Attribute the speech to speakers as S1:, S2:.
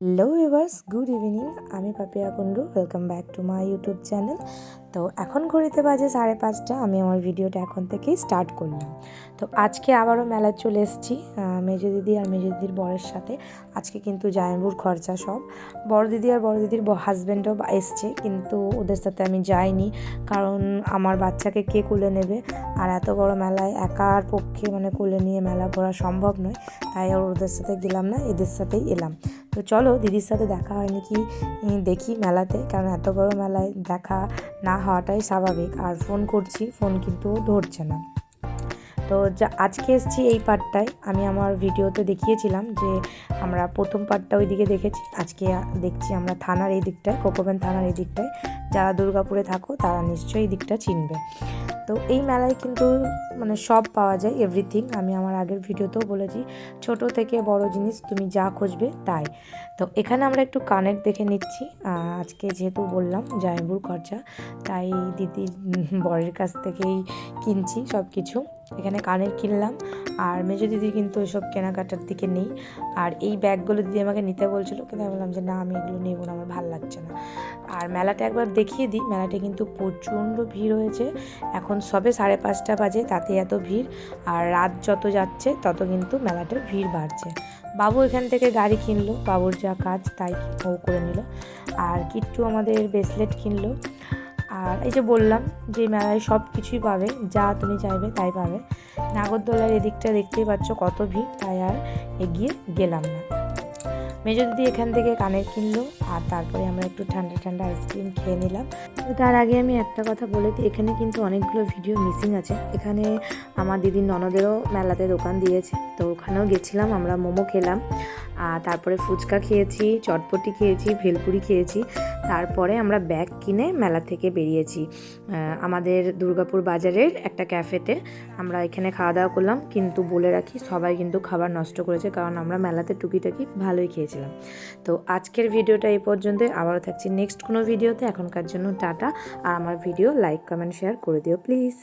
S1: Hello viewers, good evening. আমি Papiya Kundu, welcome back to my YouTube channel. তো এখন ঘড়িতে বাজে 5:30। আমি আমার ভিডিওটা এখন থেকেই স্টার্ট করলাম। তো আজকে আবারও মেলায় চলে এসেছি মেজো দিদি আর মেজো দিদির বরের সাথে। আজকে কিন্তু জামাইবাবুর খরচা সব। বড় দিদি আর বড় দিদির হাজব্যান্ডও এসছে, কিন্তু ওদের সাথে আমি যাইনি, কারণ আমার বাচ্চাকে কে কোলে নেবে, আর এত বড় মেলায় একার পক্ষে কোলে নিয়ে মেলা ঘোরা সম্ভব নয়। তাই আর ওদের সাথে গেলাম না, এদের সাথেই এলাম। তো চলো, দিদির সাথে দেখা হয়নি কি দেখি মেলাতে, কারণ এত বড় মেলায় দেখা না হওয়াটাই স্বাভাবিক। আর ফোন করছি, ফোন কিন্তু ধরছে না। তো আজকে এসেছি এই পার্টটায়। আমি আমার ভিডিওতে দেখিয়েছিলাম যে আমরা প্রথম পার্টটা ওই দিকে দেখেছি, আজকে দেখছি আমরা থানার এই দিকটায়, কোকোবেন থানার এই দিকটায়। যারা দুর্গাপুরে থাকো তারা নিশ্চয়ই এই দিকটা চিনবে। তো এই মেলায় কিন্তু সব পাওয়া যায়, এভরিথিং। আমি আমার আগের ভিডিওতেও বলেছি, ছোট থেকে বড় জিনিস তুমি যা খুঁজবে তাই। তো এখানে আমরা একটু কানের দেখে নিচ্ছি। আজকে যেহেতু বললাম জামাইবাবুর খরচা, তাই দিদির বরের কাছ থেকেই কিনছি সব কিছু। এখানে কানের কিনলাম, আর মেজো দিদি কিন্তু এসব কেনাকাটার দিকে নেই। আর এই ব্যাগগুলো দিদি আমাকে নিতে বলছিল, কিন্তু আমি বললাম যে না, আমি এগুলো নেবো না, আমার ভালো লাগছে না। আর মেলাটা একবার দেখিয়ে দিই, মেলাটা কিন্তু প্রচণ্ড ভিড় হয়েছে। এখন সবে 5:30 বাজে, তাতে এত ভিড়। আর রাত যত যাচ্ছে তত কিন্তু মেলাটার ভিড় বাড়ছে। বাবু এখান থেকে গাড়ি কিনলো, বাবুর যা কাজ তাই ও করে নিল। আর কিট্টু আমাদের ব্রেসলেট কিনলো। আর এই যে বললাম যে মেলায় সব কিছুই পাবে, যা তুমি চাইবে তাই পাবে। নাগরদোলার এদিকটা দেখতেই পাচ্ছ কত ভিড়, তাই আর এগিয়ে গেলাম না। মেজো দিদি এখান থেকে কানের কিনলো, আর তারপরে আমরা একটু ঠান্ডা ঠান্ডা আইসক্রিম খেয়ে নিলাম। তার আগে আমি একটা কথা বলে দিই, এখানে কিন্তু অনেকগুলো ভিডিও মিসিং আছে। এখানে আমার দিদির ননদেরও মেলাতে দোকান দিয়েছে, তো ওখানেও গেছিলাম, আমরা মোমো খেলাম, তারপরে ফুচকা খেয়েছি, চটপটি খেয়েছি, ভেলপুরি খেয়েছি। তারপরে আমরা ব্যাগ কিনে মেলা থেকে বেরিয়েছি আমাদের দুর্গাপুর বাজারের একটা ক্যাফেতে। আমরা এখানে খাওয়া দাওয়া করলাম, কিন্তু বলে রাখি সবাই কিন্তু খাবার নষ্ট করেছে, কারণ আমরা মেলাতে টুকিটাকি ভালোই খেয়েছিলাম। তো আজকের ভিডিওটা এই পর্যন্ত, আবারও থাকছি নেক্সট কোনো ভিডিওতে। এখনকার জন্য টাটা। আর আমার ভিডিও লাইক, কমেন্ট, শেয়ার করে দিও প্লিজ।